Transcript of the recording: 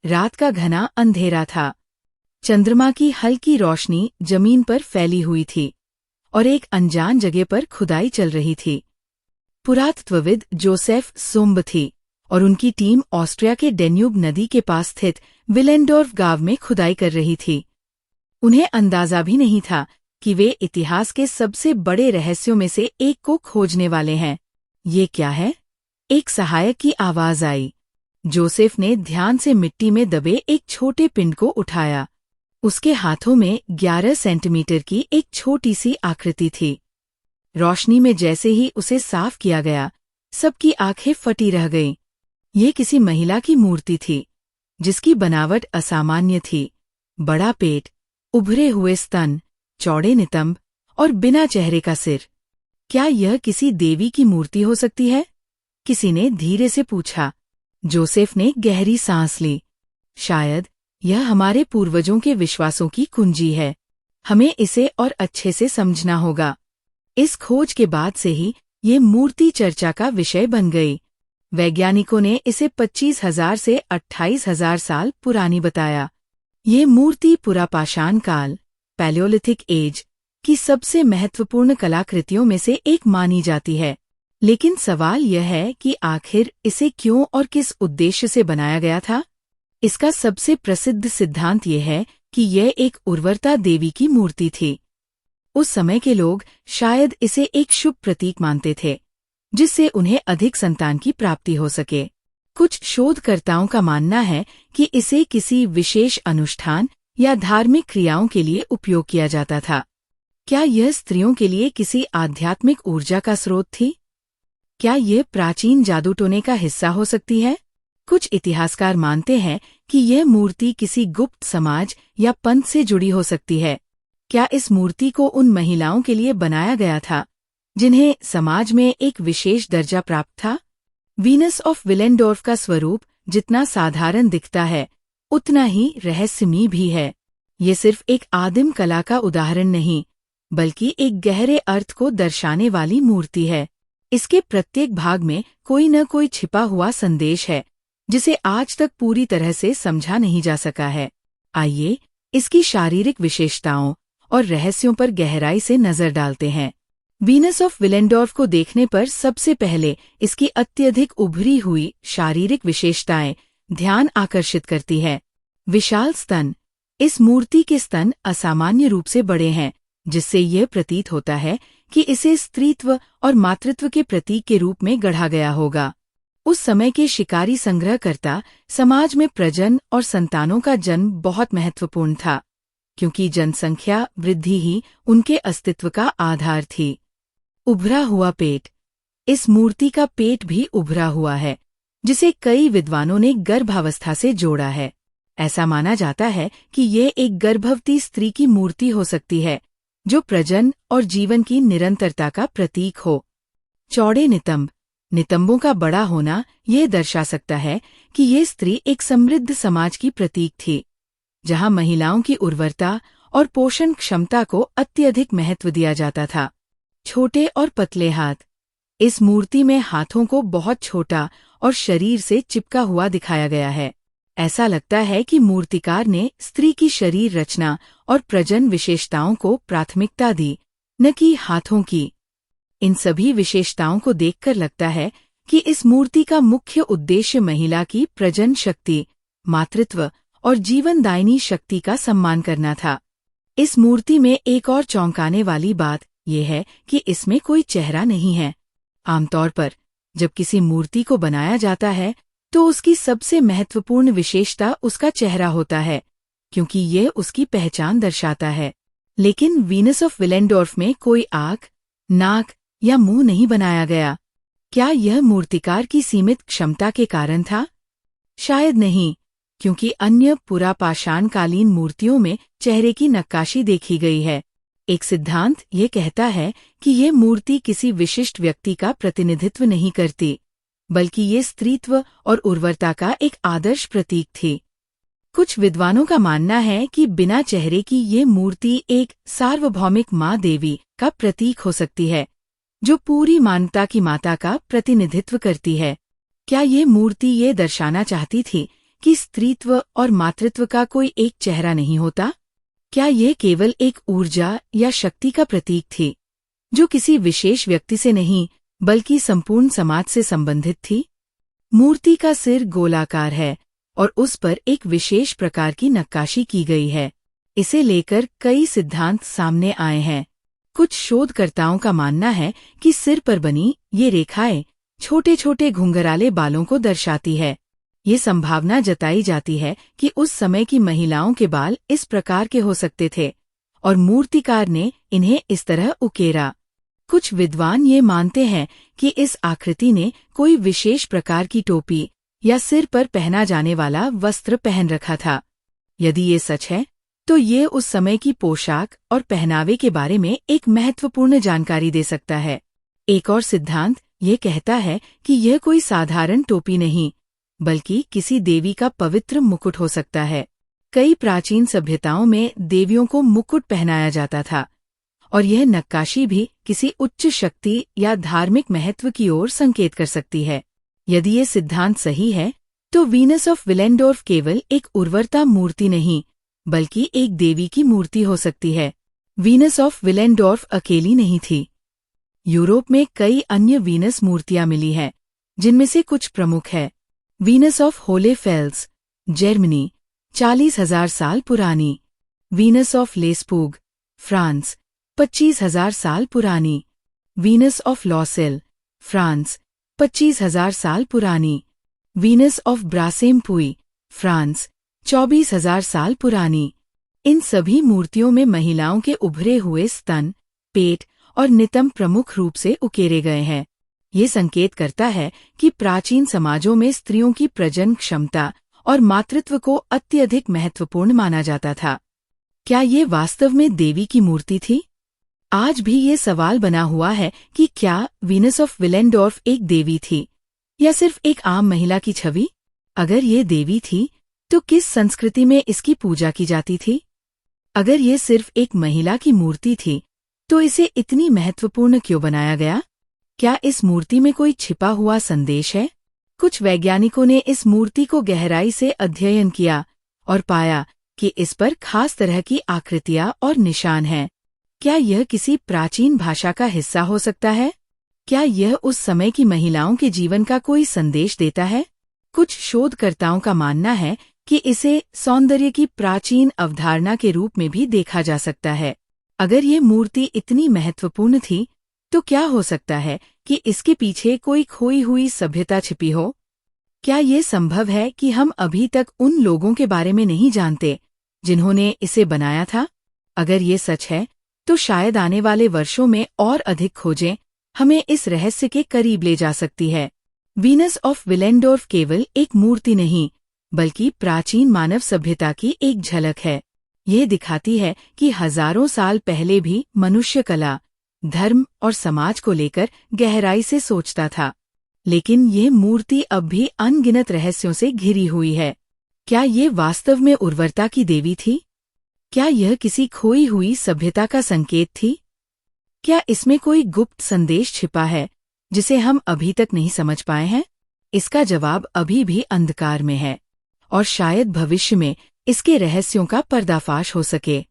रात का घना अंधेरा था। चंद्रमा की हल्की रोशनी जमीन पर फैली हुई थी और एक अनजान जगह पर खुदाई चल रही थी। पुरातत्वविद जोसेफ सुम्ब थी और उनकी टीम ऑस्ट्रिया के डेन्यूब नदी के पास स्थित विलेंडोर्फ गांव में खुदाई कर रही थी। उन्हें अंदाजा भी नहीं था कि वे इतिहास के सबसे बड़े रहस्यों में से एक को खोजने वाले हैं। ये क्या है? एक सहायक की आवाज आई। जोसेफ ने ध्यान से मिट्टी में दबे एक छोटे पिंड को उठाया। उसके हाथों में 11 सेंटीमीटर की एक छोटी सी आकृति थी। रोशनी में जैसे ही उसे साफ किया गया, सबकी आंखें फटी रह गईं। ये किसी महिला की मूर्ति थी, जिसकी बनावट असामान्य थी। बड़ा पेट, उभरे हुए स्तन, चौड़े नितंब और बिना चेहरे का सिर। क्या यह किसी देवी की मूर्ति हो सकती है? किसी ने धीरे से पूछा। जोसेफ ने गहरी सांस ली। शायद यह हमारे पूर्वजों के विश्वासों की कुंजी है। हमें इसे और अच्छे से समझना होगा। इस खोज के बाद से ही ये मूर्ति चर्चा का विषय बन गई। वैज्ञानिकों ने इसे 25,000 से 28,000 साल पुरानी बताया। ये मूर्ति पुरापाषाण काल, पैलियोलिथिक एज, की सबसे महत्वपूर्ण कलाकृतियों में से एक मानी जाती है। लेकिन सवाल यह है कि आखिर इसे क्यों और किस उद्देश्य से बनाया गया था? इसका सबसे प्रसिद्ध सिद्धांत यह है कि यह एक उर्वरता देवी की मूर्ति थी। उस समय के लोग शायद इसे एक शुभ प्रतीक मानते थे, जिससे उन्हें अधिक संतान की प्राप्ति हो सके। कुछ शोधकर्ताओं का मानना है कि इसे किसी विशेष अनुष्ठान या धार्मिक क्रियाओं के लिए उपयोग किया जाता था। क्या यह स्त्रियों के लिए किसी आध्यात्मिक ऊर्जा का स्रोत थी? क्या यह प्राचीन जादूटोने का हिस्सा हो सकती है? कुछ इतिहासकार मानते हैं कि यह मूर्ति किसी गुप्त समाज या पंथ से जुड़ी हो सकती है। क्या इस मूर्ति को उन महिलाओं के लिए बनाया गया था जिन्हें समाज में एक विशेष दर्जा प्राप्त था? वीनस ऑफ विलेंडोर्फ का स्वरूप जितना साधारण दिखता है, उतना ही रहस्यमयी भी है। ये सिर्फ एक आदिम कला का उदाहरण नहीं, बल्कि एक गहरे अर्थ को दर्शाने वाली मूर्ति है। इसके प्रत्येक भाग में कोई न कोई छिपा हुआ संदेश है, जिसे आज तक पूरी तरह से समझा नहीं जा सका है। आइए इसकी शारीरिक विशेषताओं और रहस्यों पर गहराई से नजर डालते हैं। वीनस ऑफ विलेंडोर्फ को देखने पर सबसे पहले इसकी अत्यधिक उभरी हुई शारीरिक विशेषताएं ध्यान आकर्षित करती है। विशाल स्तन। इस मूर्ति के स्तन असामान्य रूप से बड़े हैं, जिससे यह प्रतीत होता है कि इसे स्त्रीत्व और मातृत्व के प्रतीक के रूप में गढ़ा गया होगा। उस समय के शिकारी संग्रहकर्ता समाज में प्रजनन और संतानों का जन्म बहुत महत्वपूर्ण था, क्योंकि जनसंख्या वृद्धि ही उनके अस्तित्व का आधार थी। उभरा हुआ पेट। इस मूर्ति का पेट भी उभरा हुआ है, जिसे कई विद्वानों ने गर्भावस्था से जोड़ा है। ऐसा माना जाता है कि यह एक गर्भवती स्त्री की मूर्ति हो सकती है, जो प्रजनन और जीवन की निरंतरता का प्रतीक हो। चौड़े नितंब। नितंबों का बड़ा होना यह दर्शा सकता है कि यह स्त्री एक समृद्ध समाज की प्रतीक थी, जहां महिलाओं की उर्वरता और पोषण क्षमता को अत्यधिक महत्व दिया जाता था। छोटे और पतले हाथ। इस मूर्ति में हाथों को बहुत छोटा और शरीर से चिपका हुआ दिखाया गया है। ऐसा लगता है कि मूर्तिकार ने स्त्री की शरीर रचना और प्रजनन विशेषताओं को प्राथमिकता दी, न कि हाथों की। इन सभी विशेषताओं को देखकर लगता है कि इस मूर्ति का मुख्य उद्देश्य महिला की प्रजनन शक्ति, मातृत्व और जीवनदायिनी शक्ति का सम्मान करना था। इस मूर्ति में एक और चौंकाने वाली बात यह है कि इसमें कोई चेहरा नहीं है। आमतौर पर जब किसी मूर्ति को बनाया जाता है, तो उसकी सबसे महत्वपूर्ण विशेषता उसका चेहरा होता है, क्योंकि यह उसकी पहचान दर्शाता है। लेकिन वीनस ऑफ विलेंडोर्फ में कोई आंख, नाक या मुंह नहीं बनाया गया। क्या यह मूर्तिकार की सीमित क्षमता के कारण था? शायद नहीं, क्योंकि अन्य पुरापाषाणकालीन मूर्तियों में चेहरे की नक्काशी देखी गई है। एक सिद्धांत ये कहता है कि ये मूर्ति किसी विशिष्ट व्यक्ति का प्रतिनिधित्व नहीं करती, बल्कि ये स्त्रीत्व और उर्वरता का एक आदर्श प्रतीक थी। कुछ विद्वानों का मानना है कि बिना चेहरे की ये मूर्ति एक सार्वभौमिक माँ देवी का प्रतीक हो सकती है, जो पूरी मानवता की माता का प्रतिनिधित्व करती है। क्या ये मूर्ति ये दर्शाना चाहती थी कि स्त्रीत्व और मातृत्व का कोई एक चेहरा नहीं होता? क्या यह केवल एक ऊर्जा या शक्ति का प्रतीक थी, जो किसी विशेष व्यक्ति से नहीं बल्कि संपूर्ण समाज से संबंधित थी? मूर्ति का सिर गोलाकार है और उस पर एक विशेष प्रकार की नक्काशी की गई है। इसे लेकर कई सिद्धांत सामने आए हैं। कुछ शोधकर्ताओं का मानना है कि सिर पर बनी ये रेखाएं छोटे छोटे घुंघराले बालों को दर्शाती है। ये संभावना जताई जाती है कि उस समय की महिलाओं के बाल इस प्रकार के हो सकते थे और मूर्तिकार ने इन्हें इस तरह उकेरा। कुछ विद्वान ये मानते हैं कि इस आकृति ने कोई विशेष प्रकार की टोपी या सिर पर पहना जाने वाला वस्त्र पहन रखा था। यदि ये सच है, तो ये उस समय की पोशाक और पहनावे के बारे में एक महत्वपूर्ण जानकारी दे सकता है। एक और सिद्धांत ये कहता है कि यह कोई साधारण टोपी नहीं, बल्कि किसी देवी का पवित्र मुकुट हो सकता है। कई प्राचीन सभ्यताओं में देवियों को मुकुट पहनाया जाता था, और यह नक्काशी भी किसी उच्च शक्ति या धार्मिक महत्व की ओर संकेत कर सकती है। यदि ये सिद्धांत सही है, तो वीनस ऑफ विलेंडोर्फ केवल एक उर्वरता मूर्ति नहीं, बल्कि एक देवी की मूर्ति हो सकती है। वीनस ऑफ विलेंडोर्फ अकेली नहीं थी। यूरोप में कई अन्य वीनस मूर्तियां मिली हैं, जिनमें से कुछ प्रमुख है। वीनस ऑफ होलेफेल्स, जर्मनी, 40,000 साल पुरानी। वीनस ऑफ लेस्पूग, फ्रांस, 25,000 साल पुरानी। वीनस ऑफ लॉसेल, फ्रांस, 25,000 साल पुरानी। वीनस ऑफ ब्रासेमपुई, फ्रांस, 24,000 साल पुरानी। इन सभी मूर्तियों में महिलाओं के उभरे हुए स्तन, पेट और नितंब प्रमुख रूप से उकेरे गए हैं। ये संकेत करता है कि प्राचीन समाजों में स्त्रियों की प्रजनन क्षमता और मातृत्व को अत्यधिक महत्वपूर्ण माना जाता था। क्या ये वास्तव में देवी की मूर्ति थी? आज भी ये सवाल बना हुआ है कि क्या वीनस ऑफ विलेंडोर्फ एक देवी थी या सिर्फ एक आम महिला की छवि? अगर ये देवी थी, तो किस संस्कृति में इसकी पूजा की जाती थी? अगर ये सिर्फ एक महिला की मूर्ति थी, तो इसे इतनी महत्वपूर्ण क्यों बनाया गया? क्या इस मूर्ति में कोई छिपा हुआ संदेश है? कुछ वैज्ञानिकों ने इस मूर्ति को गहराई से अध्ययन किया और पाया कि इस पर खास तरह की आकृतियां और निशान हैं। क्या यह किसी प्राचीन भाषा का हिस्सा हो सकता है? क्या यह उस समय की महिलाओं के जीवन का कोई संदेश देता है? कुछ शोधकर्ताओं का मानना है कि इसे सौंदर्य की प्राचीन अवधारणा के रूप में भी देखा जा सकता है। अगर ये मूर्ति इतनी महत्वपूर्ण थी, तो क्या हो सकता है कि इसके पीछे कोई खोई हुई सभ्यता छिपी हो? क्या ये संभव है कि हम अभी तक उन लोगों के बारे में नहीं जानते जिन्होंने इसे बनाया था? अगर ये सच है, तो शायद आने वाले वर्षों में और अधिक खोजें हमें इस रहस्य के करीब ले जा सकती है। वीनस ऑफ विलेंडोर्फ केवल एक मूर्ति नहीं, बल्कि प्राचीन मानव सभ्यता की एक झलक है। यह दिखाती है कि हजारों साल पहले भी मनुष्य कला, धर्म और समाज को लेकर गहराई से सोचता था। लेकिन यह मूर्ति अब भी अनगिनत रहस्यों से घिरी हुई है। क्या ये वास्तव में उर्वरता की देवी थी? क्या यह किसी खोई हुई सभ्यता का संकेत थी? क्या इसमें कोई गुप्त संदेश छिपा है जिसे हम अभी तक नहीं समझ पाए हैं? इसका जवाब अभी भी अंधकार में है, और शायद भविष्य में इसके रहस्यों का पर्दाफाश हो सके।